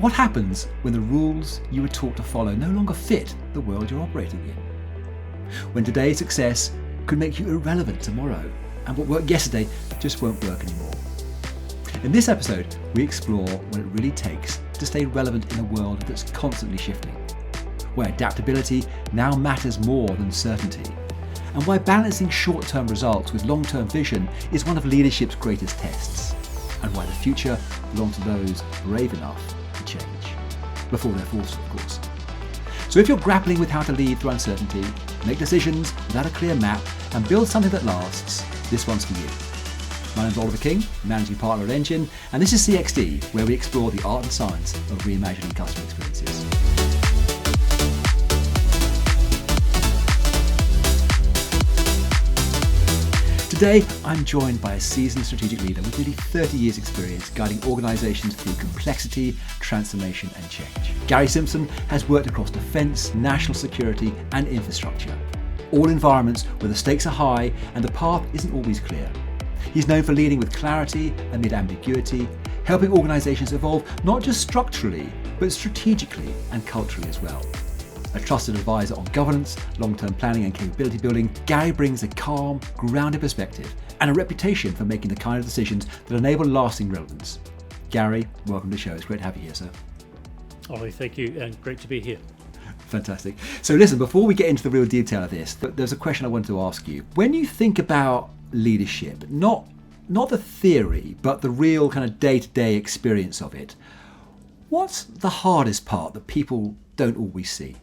What happens when the rules you were taught to follow no longer fit the world you're operating in? When today's success could make you irrelevant tomorrow, and what worked yesterday just won't work anymore. In this episode, we explore what it really takes to stay relevant in a world that's constantly shifting, where adaptability now matters more than certainty, and why balancing short-term results with long-term vision is one of leadership's greatest tests, and why the future belongs to those brave enough to change, before they're forced, of course. So if you're grappling with how to lead through uncertainty, make decisions without a clear map, and build something that lasts, this one's for you. My name's Oliver King, Managing Partner at Engine, and this is CXD, where we explore the art and science of reimagining customer experiences. Today, I'm joined by a seasoned strategic leader with nearly 30 years' experience guiding organisations through complexity, transformation and change. Gary Simpson has worked across defence, national security and infrastructure, all environments where the stakes are high and the path isn't always clear. He's known for leading with clarity amid ambiguity, helping organisations evolve not just structurally, but strategically and culturally as well. A trusted advisor on governance, long-term planning and capability building, Gary brings a calm, grounded perspective and a reputation for making the kind of decisions that enable lasting relevance. Gary, welcome to the show. It's great to have you here, sir. Olly, thank you, and great to be here. Fantastic. So listen, before we get into the real detail of this, there's a question I wanted to ask you. When you think about leadership, not the theory, but the real kind of day-to-day experience of it, what's the hardest part that people don't always see?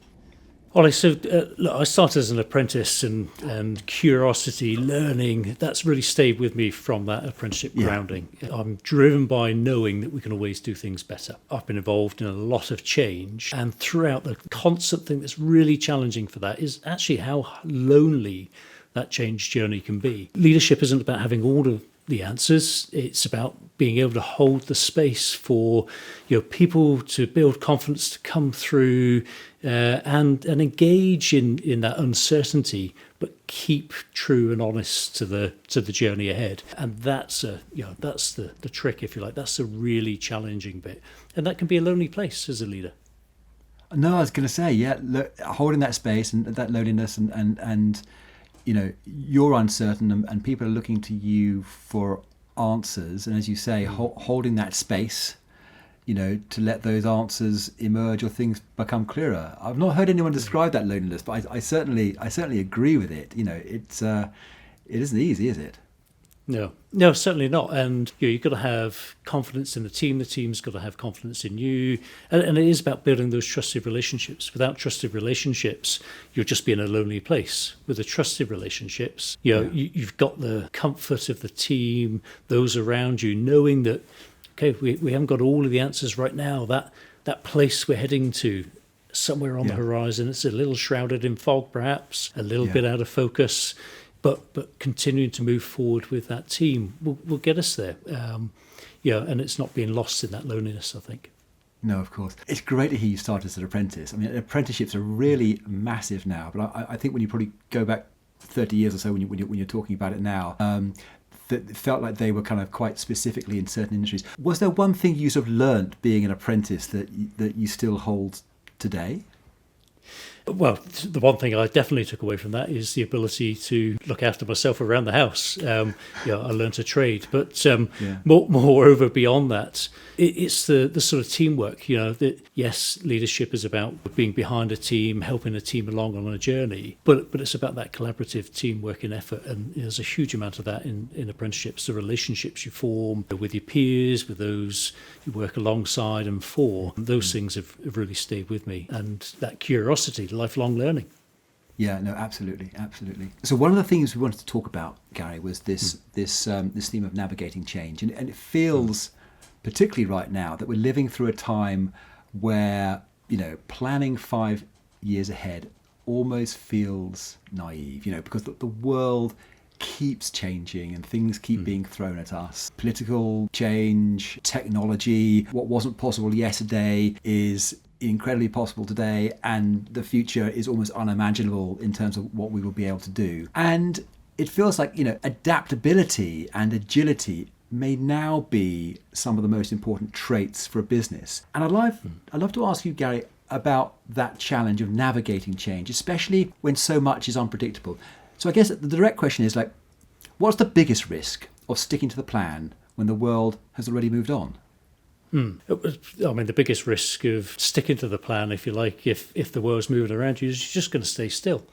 Olly, so look, I started as an apprentice and curiosity, learning, that's really stayed with me from that apprenticeship grounding. I'm driven by knowing that we can always do things better. I've been involved in a lot of change, and throughout the constant thing that's really challenging for that is actually how lonely that change journey can be. Leadership isn't about having all of the answers. It's about being able to hold the space for people to build confidence, to come through and engage in that uncertainty, but keep true and honest to the journey ahead. And that's the trick, if you like. That's a really challenging bit, and that can be a lonely place as a leader. No, I was going to say, holding that space and that loneliness and you're uncertain and people are looking to you for answers. And as you say, holding that space, to let those answers emerge or things become clearer. I've not heard anyone describe that loneliness, but I certainly agree with it. It isn't easy, is it? No, certainly not. And you've got to have confidence in the team's got to have confidence in you. And it is about building those trusted relationships. Without trusted relationships, you'll just be in a lonely place. With the trusted relationships, you've got the comfort of the team, those around you, knowing that, okay, we haven't got all of the answers right now. That place we're heading to, somewhere on the horizon, it's a little shrouded in fog perhaps, a little bit out of focus. But continuing to move forward with that team will get us there. And it's not being lost in that loneliness, I think. No, of course. It's great to hear you started as an apprentice. I mean, apprenticeships are really massive now, but I think when you probably go back 30 years or so, when you're talking about it now, that it felt like they were kind of quite specifically in certain industries. Was there one thing you sort of learned being an apprentice that you still hold today? Well, the one thing I definitely took away from that is the ability to look after myself around the house. I learned a trade, but moreover, beyond that, it's the sort of teamwork. That yes, leadership is about being behind a team, helping a team along on a journey, but it's about that collaborative teamwork and effort. And there's a huge amount of that in apprenticeships. The relationships you form with your peers, with those you work alongside and for, those things have really stayed with me. And that curiosity, lifelong learning. Yeah, no, absolutely. So one of the things we wanted to talk about, Gary, was this theme of navigating change, and it feels particularly right now that we're living through a time where planning 5 years ahead almost feels naive, because the world keeps changing and things keep being thrown at us. Political change, technology, what wasn't possible yesterday is incredibly possible today, and the future is almost unimaginable in terms of what we will be able to do. And it feels like, adaptability and agility may now be some of the most important traits for a business. And I'd love to ask you, Gary, about that challenge of navigating change, especially when so much is unpredictable. So I guess the direct question is like, what's the biggest risk of sticking to the plan when the world has already moved on? I mean, the biggest risk of sticking to the plan, if you like, if the world's moving around you, is you're just going to stay still.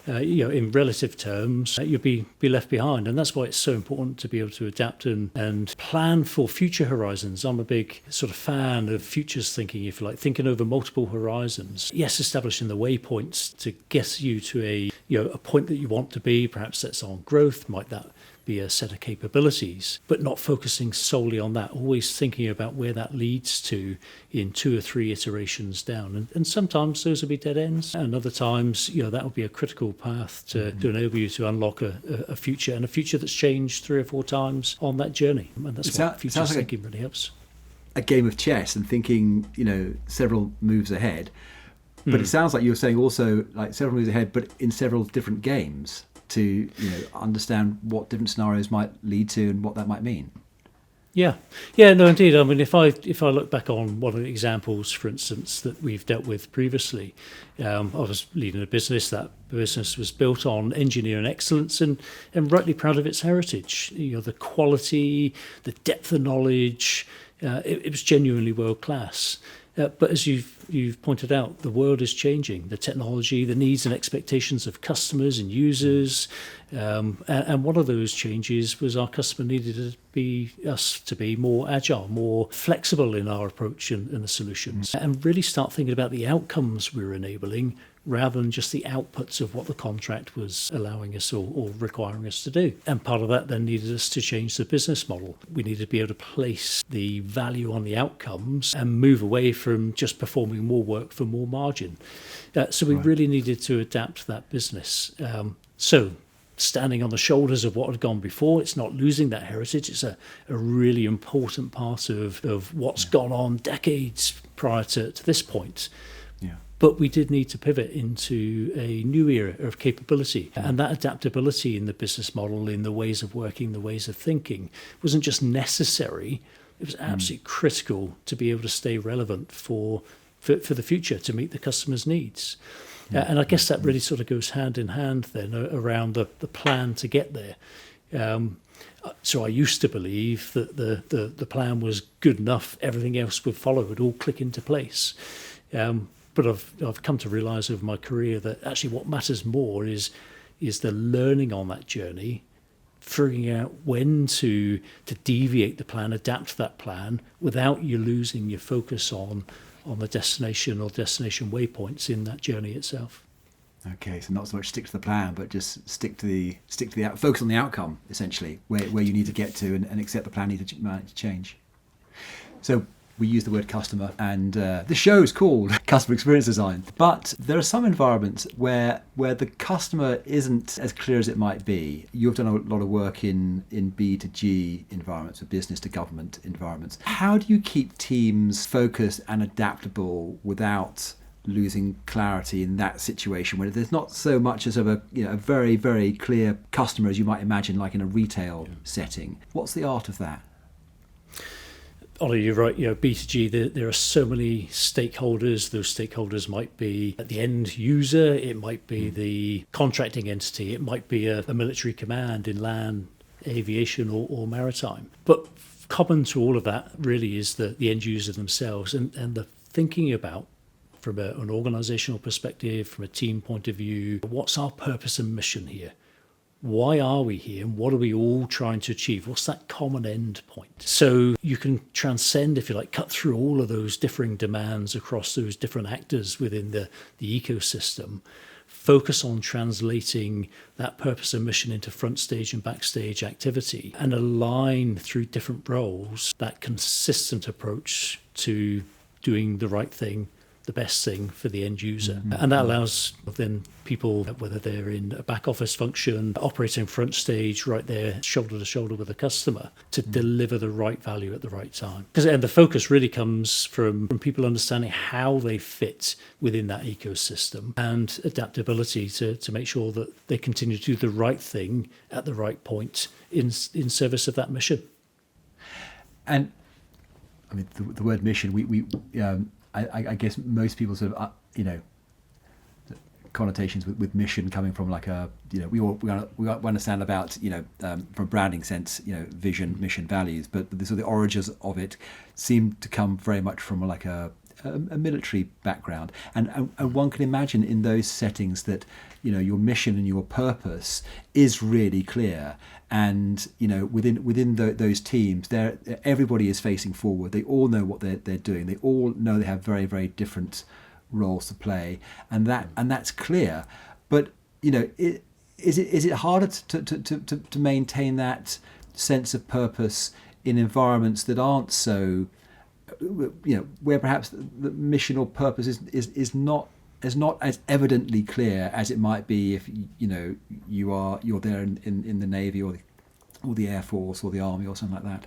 In relative terms, you'll be left behind. And that's why it's so important to be able to adapt and plan for future horizons. I'm a big sort of fan of futures thinking, if you like, thinking over multiple horizons. Yes, establishing the waypoints to get you to a point that you want to be. Perhaps that's on growth. Might that be a set of capabilities, but not focusing solely on that, always thinking about where that leads to in 2 or 3 iterations down. And sometimes those will be dead ends, and other times, that will be a critical path to enable you to unlock a future, and a future that's changed 3 or 4 times on that journey. And that's what future thinking really helps. A game of chess and thinking, several moves ahead. But it sounds like you're saying also like several moves ahead, but in several different games, to understand what different scenarios might lead to and what that might mean. Yeah, no, indeed. I mean, if I look back on one of the examples, for instance, that we've dealt with previously, I was leading a business. That business was built on engineering excellence and rightly proud of its heritage. The quality, the depth of knowledge, it was genuinely world class. But as you've pointed out, the world is changing. The technology, the needs and expectations of customers and users, and one of those changes was our customer needed us to be more agile, more flexible in our approach and the solutions, and really start thinking about the outcomes we were enabling rather than just the outputs of what the contract was allowing us or requiring us to do. And part of that then needed us to change the business model. We needed to be able to place the value on the outcomes and move away from just performing more work for more margin. So we really needed to adapt that business. So standing on the shoulders of what had gone before, it's not losing that heritage. It's a really important part of what's gone on decades prior to this point. But we did need to pivot into a new era of capability. And that adaptability in the business model, in the ways of working, the ways of thinking, wasn't just necessary, it was absolutely critical to be able to stay relevant for the future, to meet the customer's needs. And I guess that really sort of goes hand in hand then around the plan to get there. So I used to believe that the plan was good enough, everything else would follow, it would all click into place. But I've come to realise over my career that actually what matters more is the learning on that journey, figuring out when to deviate the plan, adapt that plan without you losing your focus on the destination or destination waypoints in that journey itself. Okay, so not so much stick to the plan, but just stick to the focus on the outcome essentially, where you need to get to, and accept the plan needs to change. So we use the word customer, and the show is called Customer Experience Design. But there are some environments where the customer isn't as clear as it might be. You've done a lot of work in B to G environments, or business to government environments. How do you keep teams focused and adaptable without losing clarity in that situation where there's not so much as of a very, very clear customer as you might imagine, like in a retail setting? What's the art of that? Olly, you're right. B2G, there are so many stakeholders. Those stakeholders might be the end user, it might be the contracting entity, it might be a military command in land, aviation or maritime. But common to all of that really is the end user themselves, and the thinking about, from an organisational perspective, from a team point of view, what's our purpose and mission here? Why are we here, and what are we all trying to achieve? What's that common end point? So you can transcend, if you like, cut through all of those differing demands across those different actors within the ecosystem, focus on translating that purpose and mission into front stage and backstage activity, and align through different roles that consistent approach to doing the right thing, the best thing for the end user. And that allows then people, whether they're in a back office function, operating front stage, right there, shoulder to shoulder with the customer, to deliver the right value at the right time. And the focus really comes from people understanding how they fit within that ecosystem, and adaptability to make sure that they continue to do the right thing at the right point in service of that mission. And I mean, the word mission, I guess most people sort of, connotations with mission coming from like a, we understand about, from a branding sense, vision, mission, values, but the sort of the origins of it seem to come very much from like a military background. And one can imagine in those settings that, your mission and your purpose is really clear. And, within those teams, everybody is facing forward. They all know what they're doing. They all know they have very, very different roles to play, and that's clear. But is it harder to maintain that sense of purpose in environments that aren't so, where perhaps the mission or purpose is not as evidently clear as it might be if you're there in the Navy or the Air Force or the Army or something like that?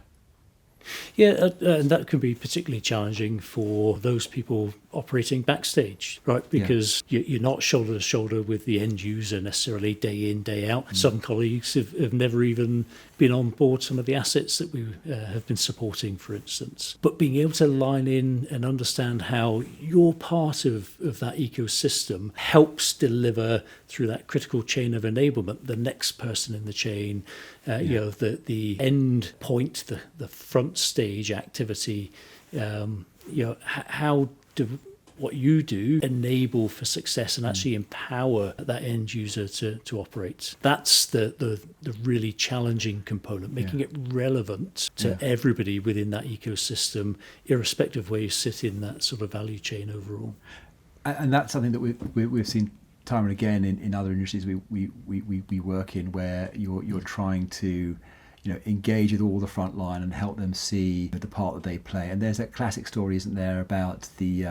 Yeah, and that can be particularly challenging for those people operating backstage, right? Because you're not shoulder to shoulder with the end user necessarily day in, day out. Some colleagues have never even been on board some of the assets that we have been supporting, for instance. But being able to line in and understand how your part of that ecosystem helps deliver through that critical chain of enablement, the next person in the chain, the end point, the front stage activity, how do what you do enable for success and actually empower that end user to operate. That's the really challenging component, making it relevant to everybody within that ecosystem, irrespective of where you sit in that sort of value chain overall. And that's something that we've seen time and again in other industries we work in, where you're trying to engage with all the front line and help them see the part that they play. And there's that classic story, isn't there, about the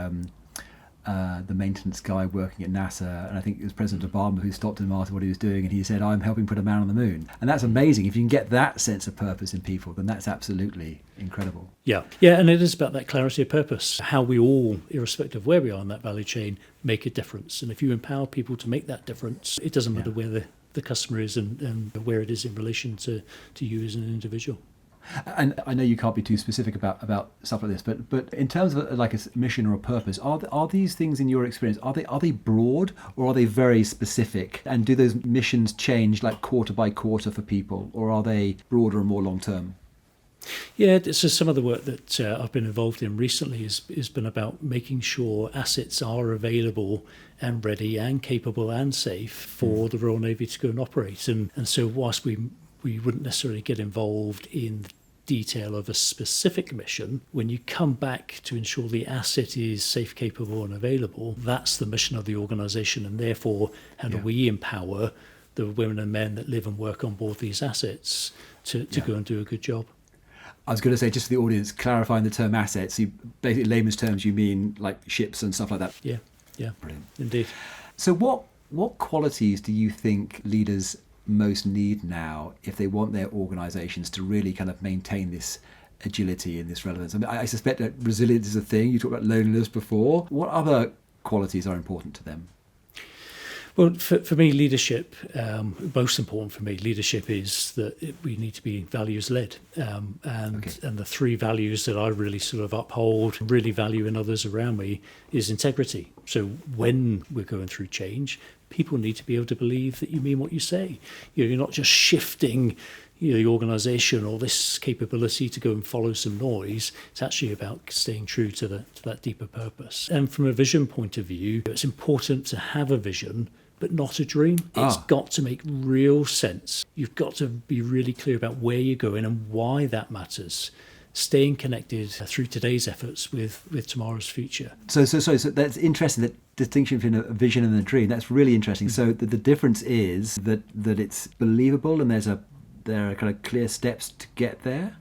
maintenance guy working at NASA, and I think it was President Obama who stopped him and asked what he was doing, and he said, "I'm helping put a man on the moon." And that's amazing. If you can get that sense of purpose in people, then that's absolutely incredible. Yeah, and it is about that clarity of purpose, how we all, irrespective of where we are in that value chain, make a difference. And if you empower people to make that difference, it doesn't matter where the customer is and where it is in relation to you as an individual. And I know you can't be too specific about stuff like this, but in terms of like a mission or a purpose, are these things in your experience, are they broad or are they very specific? And do those missions change like quarter by quarter for people, or are they broader and more long term? Yeah, so some of the work that I've been involved in recently has been about making sure assets are available and ready and capable and safe for the Royal Navy to go and operate. And so whilst we wouldn't necessarily get involved in the detail of a specific mission, when you come back to ensure the asset is safe, capable and available, that's the mission of the organisation. And therefore, how do we empower the women and men that live and work on board these assets to go and do a good job? I was going to say, just for the audience, clarifying the term assets, you basically, layman's terms, you mean like ships and stuff like that? Yeah, Brilliant. Indeed. So what qualities do you think leaders most need now if they want their organisations to really kind of maintain this agility and this relevance? I mean, I suspect that resilience is a thing. You talked about loneliness before. What other qualities are important to them? Well, for me, leadership, most important for me, leadership is that we need to be values-led. And the three values that I really sort of uphold, really value in others around me, is integrity. So when we're going through change, people need to be able to believe that you mean what you say. You're not just shifting the organisation or this capability to go and follow some noise. It's actually about staying true to that deeper purpose. And from a vision point of view, it's important to have a vision, but not a dream. It's got to make real sense. You've got to be really clear about where you're going and why that matters. Staying connected through today's efforts with tomorrow's future. So that's interesting, that distinction between a vision and a dream. That's really interesting. So the difference is that it's believable and there are kind of clear steps to get there.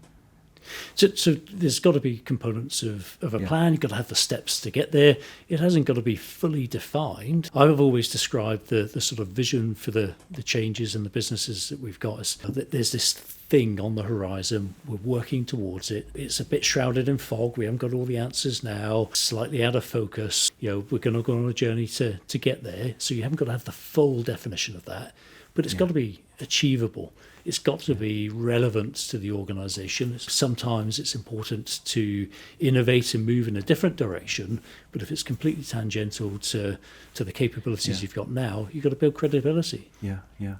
So there's got to be components of a plan. You've got to have the steps to get there. It hasn't got to be fully defined. I've always described the sort of vision for the changes and the businesses that we've got as that there's this thing on the horizon. We're working towards it. It's a bit shrouded in fog. We haven't got all the answers now. Slightly out of focus. We're going to go on a journey to get there. So you haven't got to have the full definition of that, but it's got to be achievable. It's got to be relevant to the organisation. Sometimes it's important to innovate and move in a different direction, but if it's completely tangential to the capabilities you've got now, you've got to build credibility. Yeah, yeah.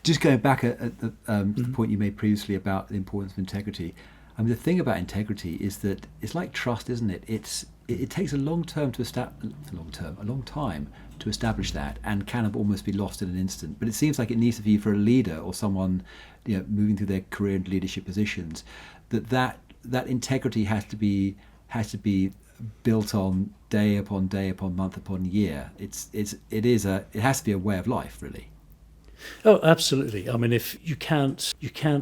Just going back at the point you made previously about the importance of integrity. I mean, the thing about integrity is that it's like trust, isn't it? It takes a long time to establish that, and can almost be lost in an instant. But it seems like it needs to be for a leader or someone, moving through their career into leadership positions, that integrity has to be built on day upon day upon month upon year. It has to be a way of life, really. Oh, absolutely. I mean, if you can't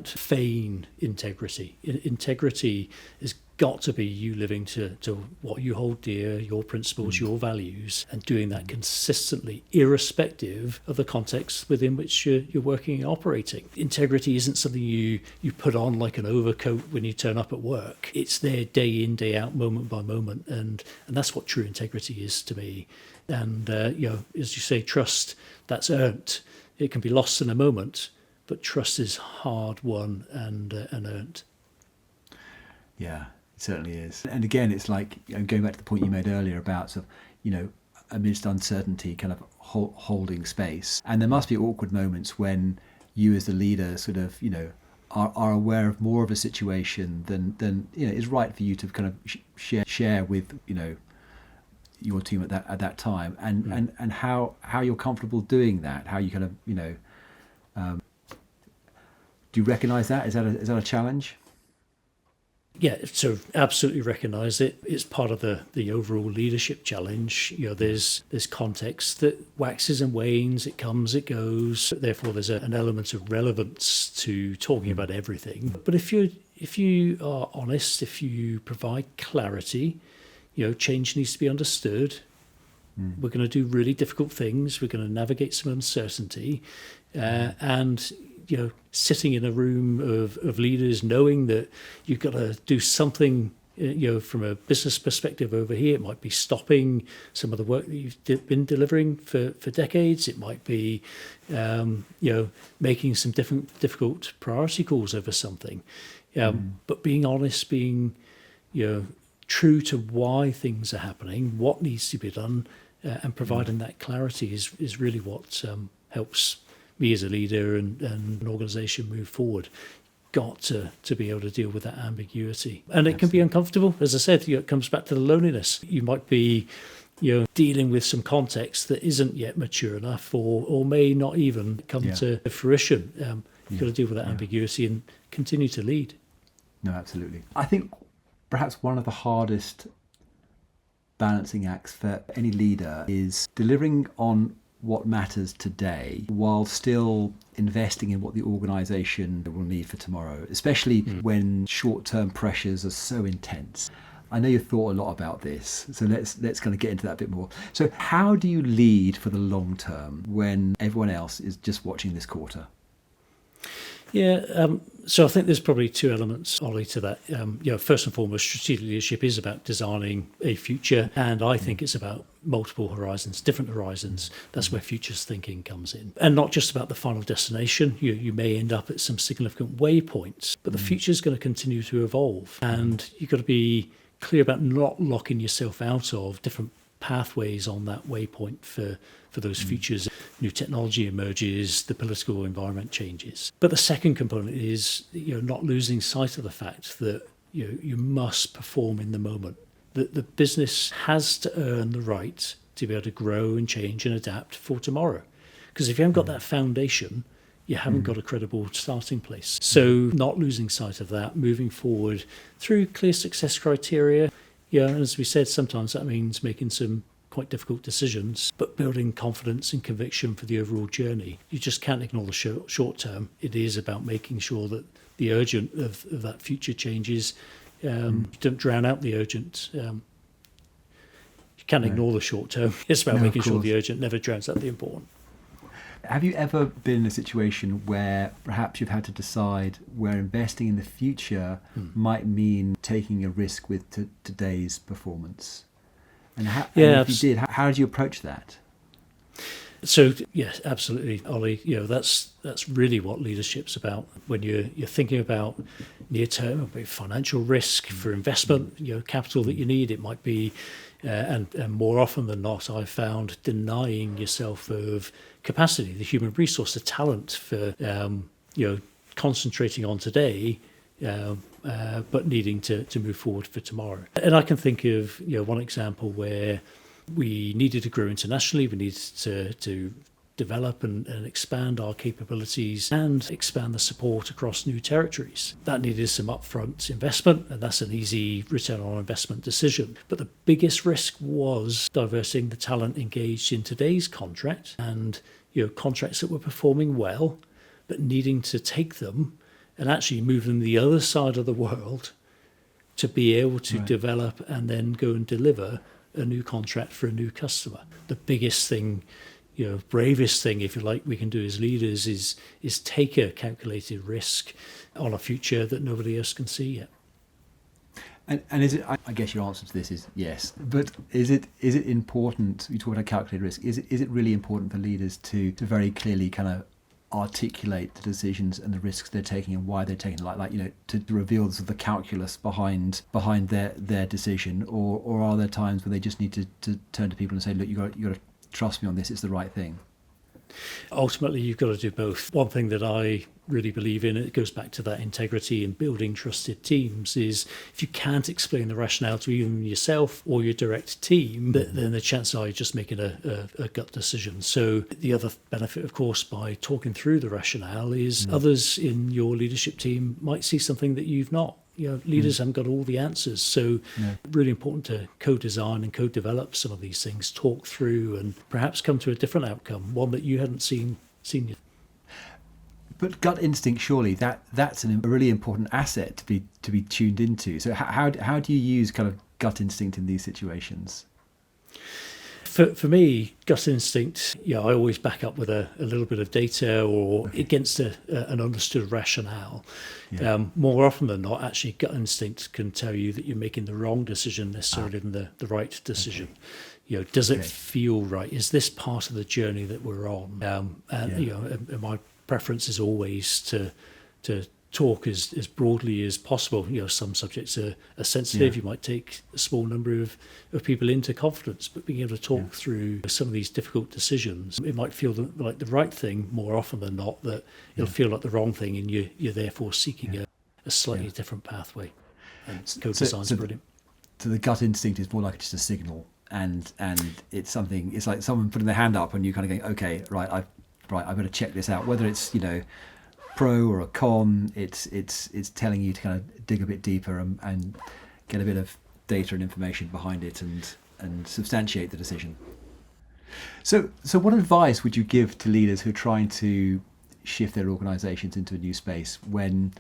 feign integrity. Integrity has got to be you living to what you hold dear, your principles, your values, and doing that consistently, irrespective of the context within which you're working and operating. Integrity isn't something you put on like an overcoat when you turn up at work. It's there day in, day out, moment by moment, and that's what true integrity is to me. And as you say, trust, that's earned. It can be lost in a moment, but trust is hard won and earned. Yeah, it certainly is. And again, it's like going back to the point you made earlier about sort of, amidst uncertainty, kind of holding space. And there must be awkward moments when you, as the leader, sort of, are aware of more of a situation than is right for you to kind of share with your team at that time, and how you're comfortable doing that, how you kind of do you recognise that? Is that a challenge? Yeah, so absolutely recognise it. It's part of the overall leadership challenge. There's context that waxes and wanes, it comes, it goes. Therefore, there's an element of relevance to talking about everything. But if you are honest, if you provide clarity, change needs to be understood. We're going to do really difficult things. We're going to navigate some uncertainty, and sitting in a room of leaders, knowing that you've got to do something. From a business perspective over here, it might be stopping some of the work that you've been delivering for decades. It might be, making some difficult priority calls over something. But being honest, being, true to why things are happening, what needs to be done, and providing that clarity is really what helps me as a leader and an organisation move forward. Got to be able to deal with that ambiguity, and it can be uncomfortable. As I said, it comes back to the loneliness. You might be, dealing with some context that isn't yet mature enough, or may not even come to fruition. You've got to deal with that ambiguity and continue to lead. No, absolutely. I think perhaps one of the hardest balancing acts for any leader is delivering on what matters today while still investing in what the organisation will need for tomorrow, especially when short-term pressures are so intense. I know you've thought a lot about this, so let's kind of get into that a bit more. So how do you lead for the long term when everyone else is just watching this quarter? Yeah, so I think there's probably two elements, Ollie, to that. First and foremost, strategic leadership is about designing a future, and I think it's about multiple horizons, different horizons. That's where futures thinking comes in. And not just about the final destination. You may end up at some significant waypoints, but the future is going to continue to evolve, and you've got to be clear about not locking yourself out of different pathways on that waypoint for those futures. New technology emerges, the political environment changes. But the second component is not losing sight of the fact that you must perform in the moment. That the business has to earn the right to be able to grow and change and adapt for tomorrow. Because if you haven't got that foundation, you haven't got a credible starting place. So not losing sight of that, moving forward through clear success criteria. And as we said, sometimes that means making some quite difficult decisions, but building confidence and conviction for the overall journey. You just can't ignore the short term. It is about making sure that the urgent of that future changes. You don't drown out the urgent. You can't ignore the short term. It's about making sure the urgent never drowns out the important. Have you ever been in a situation where perhaps you've had to decide where investing in the future might mean taking a risk with today's performance? And if you did, how did you approach that? So yes, absolutely, Ollie. That's really what leadership's about. When you're thinking about near term, financial risk for investment, capital that you need. It might be, and more often than not, I've found denying yourself of capacity, the human resource, the talent for concentrating on today. But needing to move forward for tomorrow. And I can think of one example where we needed to grow internationally, we needed to develop and expand our capabilities and expand the support across new territories. That needed some upfront investment, and that's an easy return on investment decision. But the biggest risk was diversing the talent engaged in today's contract, and contracts that were performing well, but needing to take them and actually move them the other side of the world to be able to develop and then go and deliver a new contract for a new customer. The biggest thing, bravest thing, if you like, we can do as leaders is take a calculated risk on a future that nobody else can see yet. And is it? I guess your answer to this is yes. But is it important? You talk about calculated risk. Is it really important for leaders to very clearly kind of articulate the decisions and the risks they're taking and why they're taking, to reveal the calculus behind their decision, or are there times where they just need to turn to people and say, look, you got to trust me on this, it's the right thing? Ultimately, you've got to do both. One thing that I really believe in, it goes back to that integrity and building trusted teams, is if you can't explain the rationale to even yourself or your direct team, then the chances are you're just making a gut decision. So the other benefit, of course, by talking through the rationale is others in your leadership team might see something that you've not. Leaders haven't got all the answers. So really important to co-design and co-develop some of these things, talk through and perhaps come to a different outcome, one that you hadn't seen yet. But gut instinct, surely that's a really important asset to be tuned into. So how do you use kind of gut instinct in these situations? For me, gut instinct, I always back up with a little bit of data or against an understood rationale. Yeah. More often than not, actually, gut instinct can tell you that you're making the wrong decision necessarily than the right decision. Okay. Does it feel right? Is this part of the journey that we're on? And my preference is always to talk as broadly as possible. Some subjects are sensitive. You might take a small number of people into confidence, but being able to talk through some of these difficult decisions, it might feel like the right thing more often than not, that it'll feel like the wrong thing, and you're therefore seeking a slightly different pathway. And co-design's brilliant. So the gut instinct is more like just a signal, and it's something. It's like someone putting their hand up, and you kind of going, okay, I've got to check this out. Whether it's pro or a con, it's telling you to kind of dig a bit deeper and get a bit of data and information behind it and substantiate the decision. So what advice would you give to leaders who are trying to shift their organisations into a new space when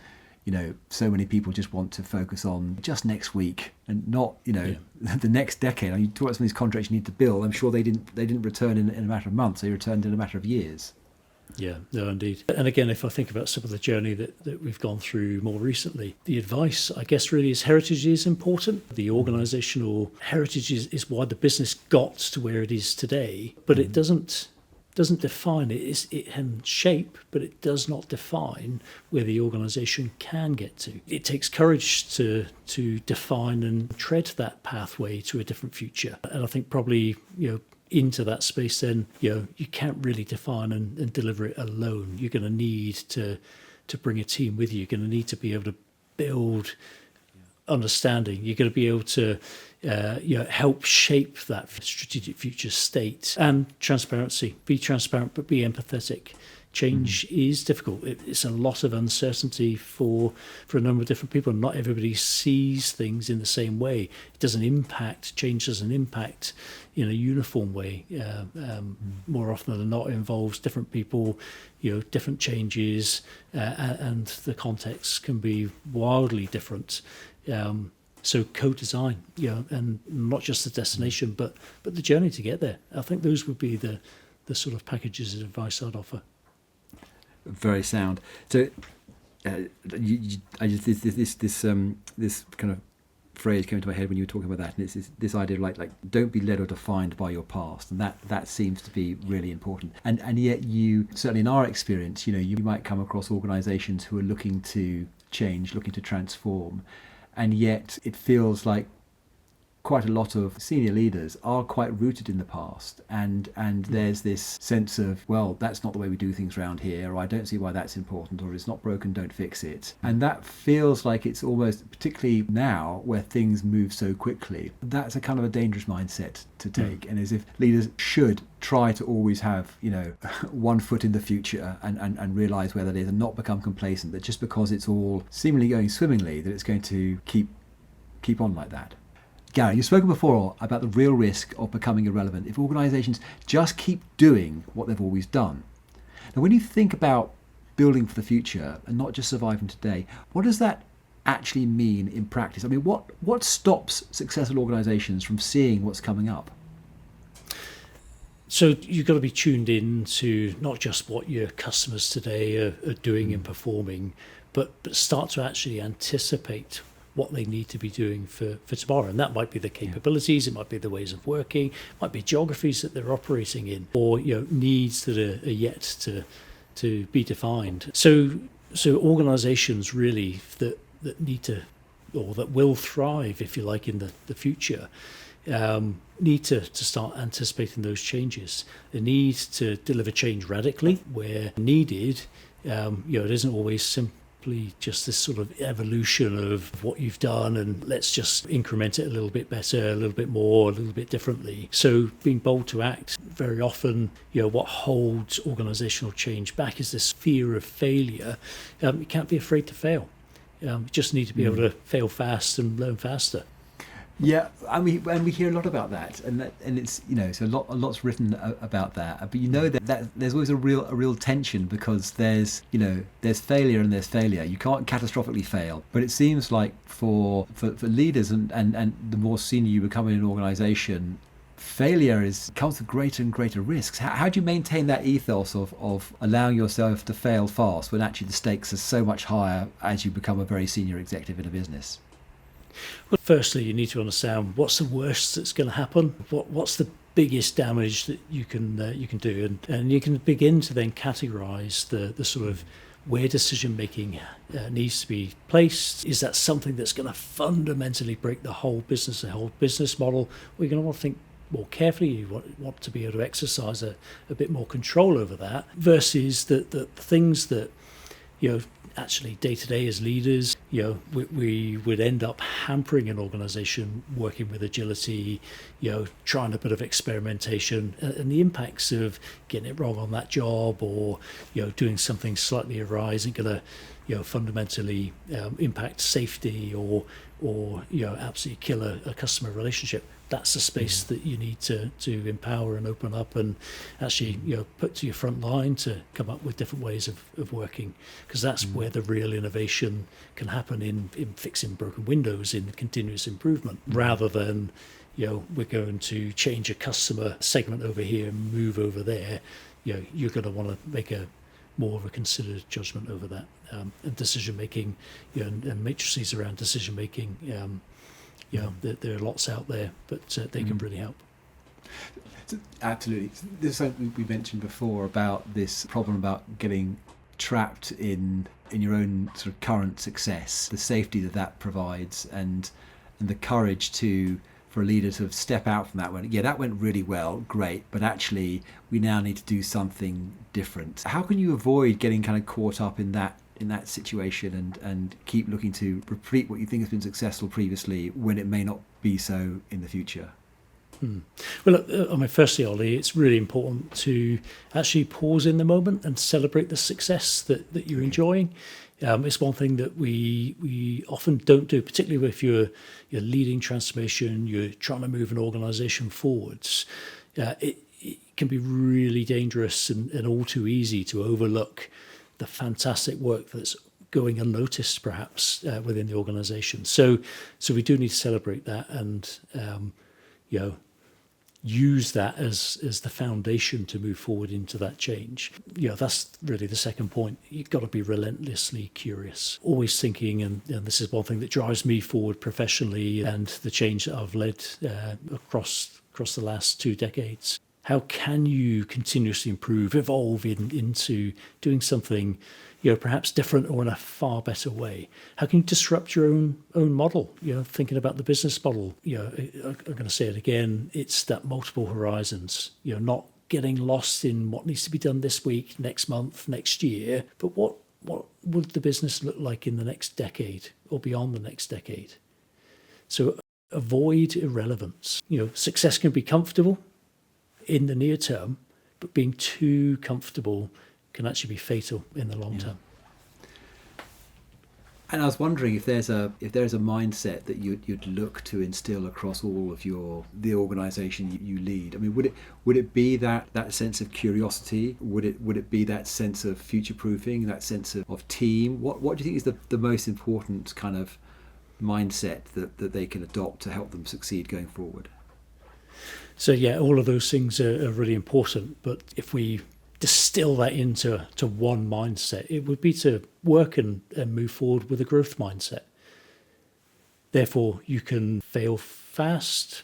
so many people just want to focus on just next week and not the next decade? You talk about some of these contracts you need to build. I'm sure they didn't return in a matter of months. They returned in a matter of years. Yeah, no, indeed. And again, if I think about some of the journey that we've gone through more recently, the advice, I guess, really is heritage is important. The organisational heritage is why the business got to where it is today, but it doesn't define it. It can shape, but it does not define where the organisation can get to. It takes courage to define and tread that pathway to a different future. And I think probably, into that space, then you can't really define and deliver it alone. You're going to need to bring a team with you. You're going to need to be able to build understanding. You're going to be able to help shape that strategic future state. And transparency. Be transparent, but be empathetic. Change is difficult. It's a lot of uncertainty for a number of different people. Not everybody sees things in the same way. Change doesn't impact in a uniform way. More often than not, it involves different people, different changes, and the context can be wildly different. So co-design, and not just the destination, but the journey to get there. I think those would be the sort of packages of advice I'd offer. Very sound. So, this kind of phrase came to my head when you were talking about that, and it's this idea of like don't be led or defined by your past, and that seems to be really important. And yet, you certainly in our experience, you might come across organisations who are looking to change, looking to transform, and yet it feels like quite a lot of senior leaders are quite rooted in the past, and there's this sense of, well, that's not the way we do things around here, or I don't see why that's important, or it's not broken, don't fix it. And that feels like it's almost, particularly now where things move so quickly, that's a kind of a dangerous mindset to take, and as if leaders should try to always have one foot in the future and realise where that is, and not become complacent that just because it's all seemingly going swimmingly that it's going to keep on like that. Gary, you've spoken before about the real risk of becoming irrelevant if organisations just keep doing what they've always done. Now, when you think about building for the future and not just surviving today, what does that actually mean in practice? I mean, what stops successful organisations from seeing what's coming up? So you've got to be tuned in to not just what your customers today are doing and performing, but start to actually anticipate what they need to be doing for tomorrow. And that might be the capabilities, it might be the ways of working, it might be geographies that they're operating in, or needs that are yet to be defined. So organizations really that need to, or that will thrive, if you like, in the future, need to start anticipating those changes. They need to deliver change radically where needed. It isn't always simple, just this sort of evolution of what you've done and let's just increment it a little bit better, a little bit more, a little bit differently. So being bold to act, very often, what holds organizational change back is this fear of failure. You can't be afraid to fail. You just need to be able to fail fast and learn faster. Yeah, and we hear a lot about that, and it's so a lot's written about that. But that there's always a real tension, because there's failure and there's failure. You can't catastrophically fail, but it seems like for leaders and the more senior you become in an organisation, failure comes with greater and greater risks. How do you maintain that ethos of allowing yourself to fail fast when actually the stakes are so much higher as you become a very senior executive in a business? Well, firstly, you need to understand what's the worst that's going to happen. What's the biggest damage that you can do, and you can begin to then categorise the sort of where decision making needs to be placed. Is that something that's going to fundamentally break the whole business model? Or you're going to want to think more carefully. You want to be able to exercise a bit more control over that, versus the things that actually day to day as leaders, we would end up hampering an organization working with agility, trying a bit of experimentation, and the impacts of getting it wrong on that job, or doing something slightly awry isn't going to fundamentally impact safety or absolutely kill a customer relationship. That's the space that you need to empower and open up, and actually put to your front line to come up with different ways of working, because that's where the real innovation can happen, in fixing broken windows, in continuous improvement, rather than we're going to change a customer segment over here and move over there. You're going to want to make more of a considered judgment over that, and decision making, and matrices around decision making. There are lots out there, but they can really help. Absolutely. There's something we mentioned before about this problem about getting trapped in your own sort of current success, the safety that provides, and the courage for a leader to step out from that. That went really well, great, but actually we now need to do something different. How can you avoid getting kind of caught up in that situation and keep looking to repeat what you think has been successful previously when it may not be so in the future? Well, firstly, Olly, it's really important to actually pause in the moment and celebrate the success that you're enjoying. It's one thing that we often don't do, particularly if you're leading transformation, you're trying to move an organisation forwards. It can be really dangerous and all too easy to overlook the fantastic work that's going unnoticed, perhaps, within the organisation. So we do need to celebrate that, and use that as the foundation to move forward into that change. That's really the second point. You've got to be relentlessly curious, always thinking, and this is one thing that drives me forward professionally and the change that I've led across the last 2 decades. How can you continuously improve, evolve into doing something, perhaps different or in a far better way? How can you disrupt your own model? Thinking about the business model. I'm going to say it again. It's that multiple horizons. Not getting lost in what needs to be done this week, next month, next year, but what would the business look like in the next decade or beyond the next decade? So avoid irrelevance. Success can be comfortable in the near term, but being too comfortable can actually be fatal in the long term. And I was wondering if there's a mindset that you'd look to instill across all of the organisation you lead. I mean, would it be that sense of curiosity? Would it be that sense of future proofing? That sense of team? What do you think is the most important kind of mindset that they can adopt to help them succeed going forward? So all of those things are really important. But if we distill that into one mindset, it would be to work and move forward with a growth mindset. Therefore, you can fail fast,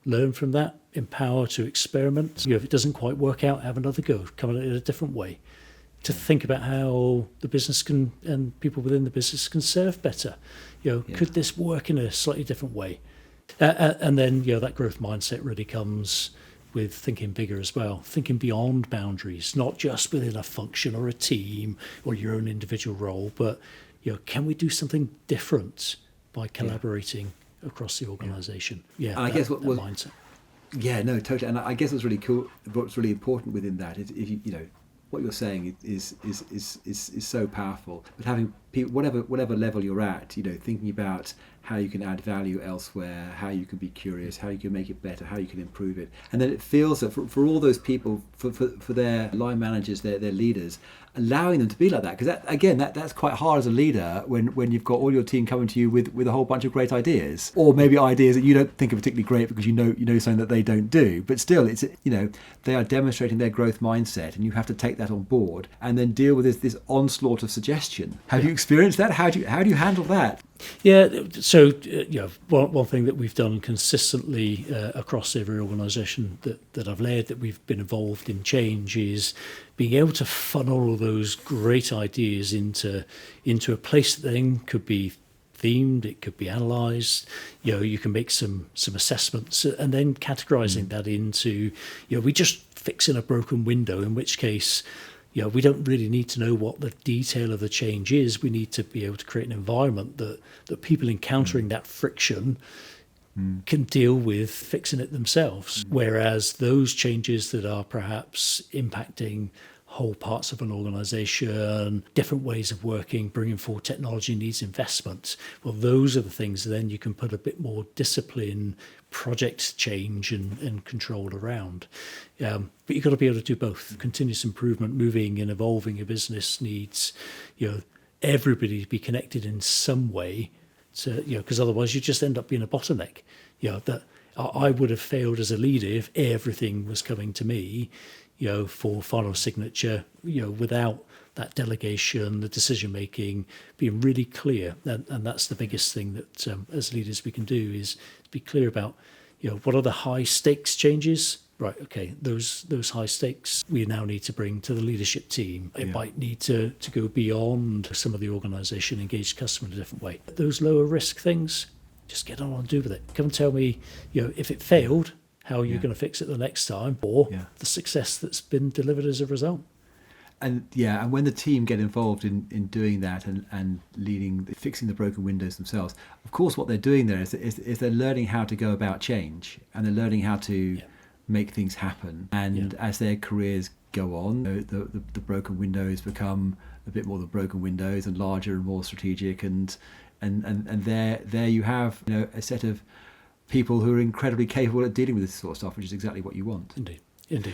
learn from that, empower to experiment. If it doesn't quite work out, have another go, come at it in a different way. To think about how the business can and people within the business can serve better. Could this work in a slightly different way? And then that growth mindset really comes with thinking bigger as well, thinking beyond boundaries, not just within a function or a team or your own individual role, but can we do something different by collaborating across the organisation? And I guess what mindset. Yeah, no, totally. And I guess what's really cool, what's really important within that is if what you're saying is so powerful. But having people, whatever level you're at, thinking about how you can add value elsewhere, how you can be curious, how you can make it better, how you can improve it. And then it feels that for all those people, for their line managers, their leaders, allowing them to be like that. Because that's quite hard as a leader when you've got all your team coming to you with a whole bunch of great ideas, or maybe ideas that you don't think are particularly great because you know something that they don't do. But still, it's they are demonstrating their growth mindset, and you have to take that on board and then deal with this onslaught of suggestion. Have you experienced that? How do you handle that? Yeah, so one thing that we've done consistently across every organisation that I've led, that we've been involved in change, is being able to funnel all those great ideas into a place that then could be themed, it could be analysed. You can make some assessments, and then categorising that into we just fixing a broken window, in which case we don't really need to know what the detail of the change is. We need to be able to create an environment that people encountering that friction can deal with fixing it themselves. Whereas those changes that are perhaps impacting whole parts of an organisation, different ways of working, bringing forward technology needs investment. Well, those are the things then you can put a bit more discipline, project change and control around. But you've got to be able to do both. Continuous improvement, moving and evolving a business needs everybody to be connected in some way, because otherwise you just end up being a bottleneck. That I would have failed as a leader if everything was coming to me for final signature, without that delegation, the decision making, being really clear. And that's the biggest thing that as leaders we can do, is be clear about, what are the high stakes changes? Right, okay, those high stakes we now need to bring to the leadership team. It might need to go beyond some of the organisation, engage customer in a different way. Those lower risk things, just get on and do with it. Come and tell me, if it failed, how are you going to fix it the next time, or the success that's been delivered as a result. And when the team get involved in doing that and leading, fixing the broken windows themselves, of course what they're doing there is they're learning how to go about change, and they're learning how to make things happen. And as their careers go on, the broken windows become a bit more the broken windows, and larger and more strategic, and there you have a set of people who are incredibly capable at dealing with this sort of stuff, which is exactly what you want. Indeed.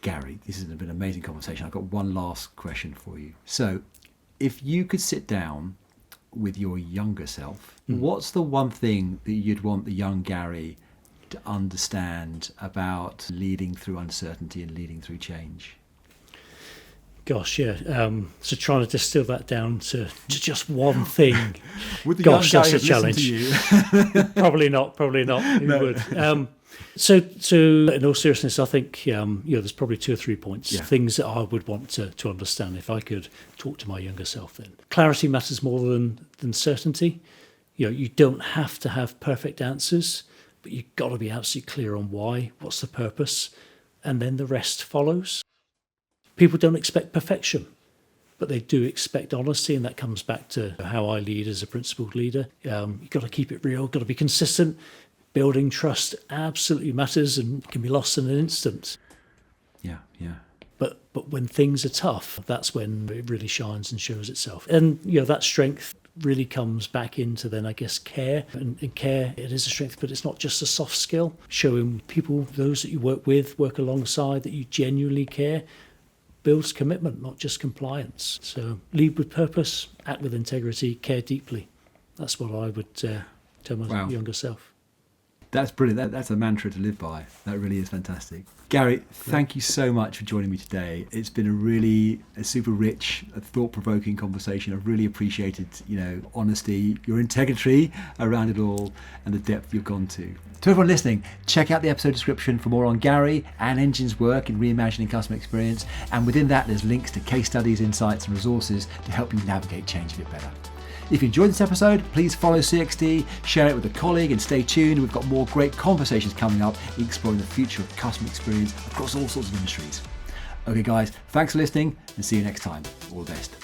Gary, this has been an amazing conversation. I've got one last question for you. So, if you could sit down with your younger self, what's the one thing that you'd want the young Gary to understand about leading through uncertainty and leading through change? Gosh, yeah. So trying to distill that down to just one thing. Would the Gosh, young that's guy a have listened challenge. to you? Probably not. Who would? So in all seriousness, I think there's probably 2 or 3 points, things that I would want to understand if I could talk to my younger self then. Clarity matters more than certainty. You don't have to have perfect answers, but you've got to be absolutely clear on why, what's the purpose, and then the rest follows. People don't expect perfection, but they do expect honesty, and that comes back to how I lead as a principled leader. You've got to keep it real, got to be consistent. Building trust absolutely matters and can be lost in an instant. Yeah. But when things are tough, that's when it really shines and shows itself. And that strength really comes back into then, I guess, care. And care, it is a strength, but it's not just a soft skill. Showing people, those that you work with, work alongside, that you genuinely care, builds commitment, not just compliance. So lead with purpose, act with integrity, care deeply. That's what I would tell my younger self. That's brilliant. That's a mantra to live by. That really is fantastic. Gary, thank you so much for joining me today. It's been a super rich, thought-provoking conversation. I've really appreciated, honesty, your integrity around it all, and the depth you've gone to. To everyone listening, check out the episode description for more on Gary and Engine's work in reimagining customer experience. And within that, there's links to case studies, insights, and resources to help you navigate change a bit better. If you enjoyed this episode, please follow CXD, share it with a colleague, and stay tuned. We've got more great conversations coming up exploring the future of customer experience across all sorts of industries. Okay, guys, thanks for listening, and see you next time. All the best.